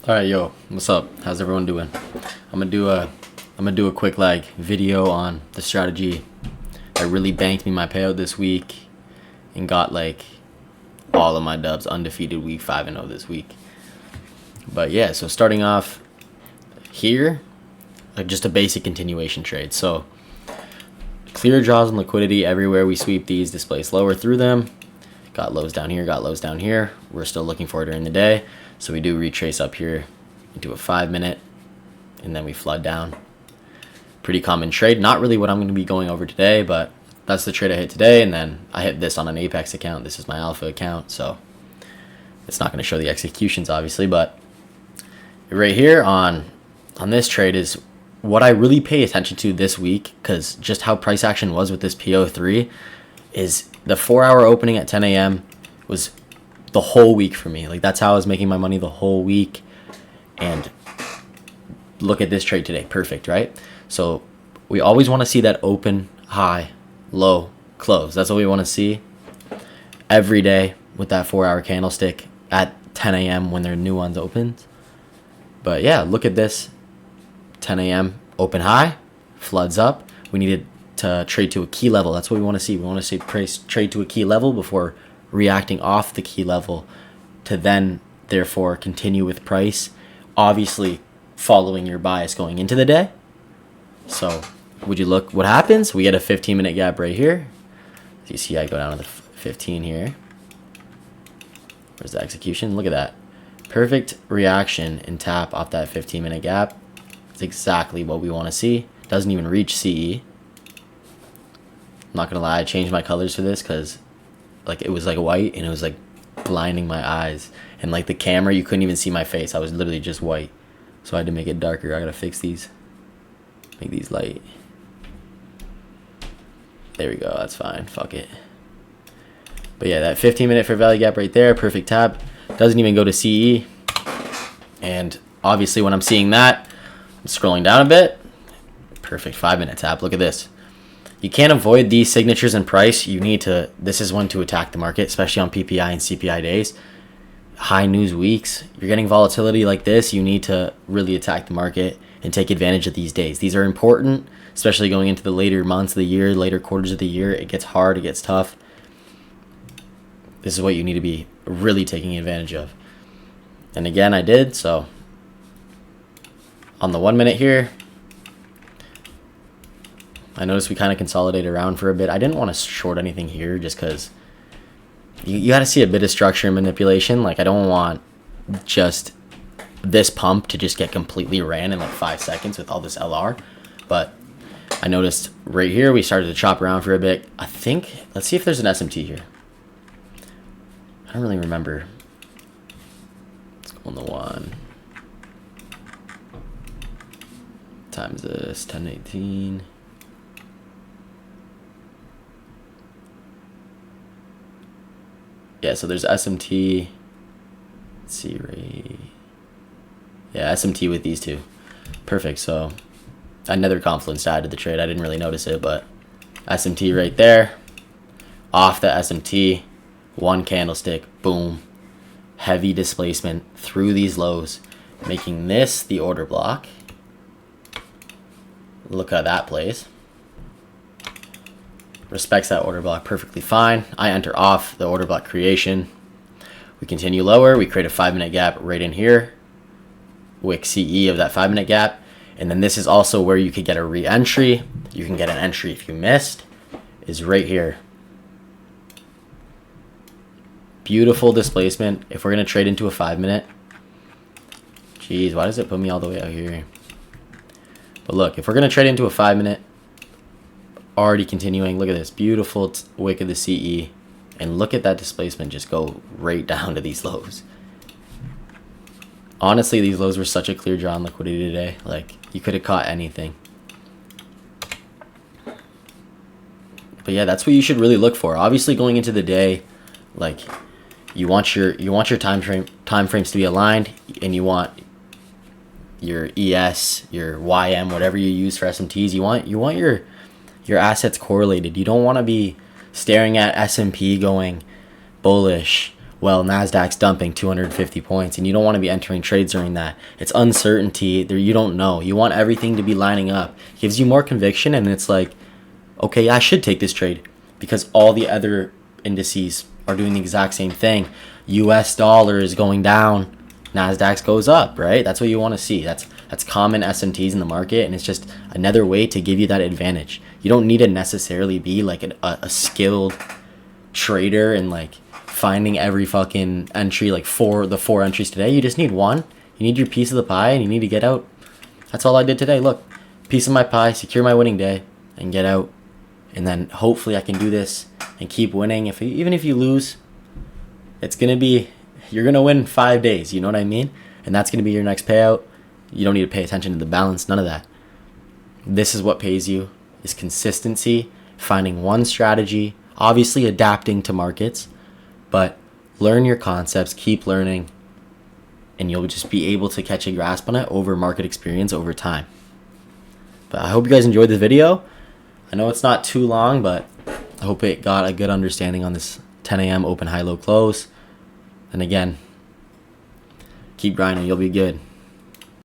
All right, yo, what's up? How's everyone doing? I'm gonna do a quick video on the strategy that really banked me my payout this week and got all of my dubs, undefeated week 5-0 this week. But yeah, so starting off here, just a basic continuation trade. So clear draws and liquidity everywhere we sweep these, displace lower through them. Got lows down here, got lows down here. We're still looking for it during the day. So we do retrace up here into a 5-minute, and then we flood down. Pretty common trade. Not really what I'm going to be going over today, but that's the trade I hit today. And then I hit this on an Apex account. This is my alpha account, so it's not going to show the executions, obviously. But right here on this trade is what I really pay attention to this week, because just how price action was with this PO3 is the 4-hour opening at 10 a.m. was the whole week for me. That's how I was making my money the whole week. And look at this trade today. Perfect, right? So we always want to see that open, high, low, close. That's what we want to see every day with that 4-hour candlestick at 10 a.m. when their new ones opens. But yeah, look at this. 10 a.m. open high, floods up. We needed to trade to a key level. That's what we want to see. We want to see price trade to a key level before reacting off the key level to then therefore continue with price, obviously following your bias going into the day. So would you look what happens? We get a 15-minute gap right here. As you see, I go down to the 15 here. Where's the execution? Look at that. Perfect reaction and tap off that 15-minute gap. It's exactly what we want to see. Doesn't even reach CE. I'm not gonna lie, I changed my colors for this because it was white and it was blinding my eyes, and the camera you couldn't even see my face. I was literally just white, so I had to make it darker. I gotta fix these, make these light. There we go, that's fine, fuck it. But yeah, that 15-minute fair value gap right there, perfect tap, doesn't even go to CE. And obviously when I'm seeing that, I'm scrolling down a bit, perfect 5-minute tap. Look at this. You can't avoid these signatures in price. You need to, this is when to attack the market, especially on PPI and CPI days. High news weeks, you're getting volatility like this, you need to really attack the market and take advantage of these days. These are important, especially going into the later months of the year, later quarters of the year. It gets hard, it gets tough. This is what you need to be really taking advantage of. And again, I did, so on the 1 minute here, I noticed we kind of consolidated around for a bit. I didn't want to short anything here just because you got to see a bit of structure and manipulation. I don't want just this pump to just get completely ran in 5 seconds with all this LR. But I noticed right here we started to chop around for a bit. I think, let's see if there's an SMT here. I don't really remember. Let's go on the 1. Times this, 1018. Yeah, so there's SMT. Let's see, right? Yeah, SMT with these two. Perfect. So another confluence to add to the trade. I didn't really notice it, but SMT right there. Off the SMT, 1 candlestick, boom. Heavy displacement through these lows, making this the order block. Look how that plays. Respects that order block perfectly fine. I enter off the order block creation. We continue lower. We create a 5-minute gap right in here. Wick CE of that 5-minute gap. And then this is also where you could get a re-entry. You can get an entry if you missed. Is right here. Beautiful displacement. If we're going to trade into a 5-minute. Jeez, why does it put me all the way out here? But look, if we're going to trade into a 5-minute, already continuing, look at this beautiful wick of the CE, and look at that displacement just go right down to these lows. Honestly, these lows were such a clear draw on liquidity today. You could have caught anything. But yeah, that's what you should really look for. Obviously, going into the day, you want your time frames to be aligned, and you want your ES, your YM, whatever you use for SMTs. You want your assets correlated. You don't want to be staring at S&P going bullish Well, NASDAQ's dumping 250 points, and you don't want to be entering trades during that. It's uncertainty. There, you don't know. You want everything to be lining up. It gives you more conviction, and it's like, okay, I should take this trade because all the other indices are doing the exact same thing. US dollar is going down, NASDAQ goes up, right? That's what you want to see. That's common S&Ts in the market, and it's just another way to give you that advantage. You don't need to necessarily be like a skilled trader and like finding every fucking entry, like the four entries today. You just need one. You need your piece of the pie, and you need to get out. That's all I did today. Look, piece of my pie, secure my winning day, and get out. And then hopefully I can do this and keep winning. Even if you lose, you're gonna win 5 days. You know what I mean? And that's gonna be your next payout. You don't need to pay attention to the balance. None of that. This is what pays you: is consistency, finding one strategy, obviously adapting to markets, but learn your concepts, keep learning, and you'll just be able to catch a grasp on it over market experience over time. But I hope you guys enjoyed this video. I know it's not too long, but I hope it got a good understanding on this 10 a.m. open, high, low, close. And again, keep grinding. You'll be good.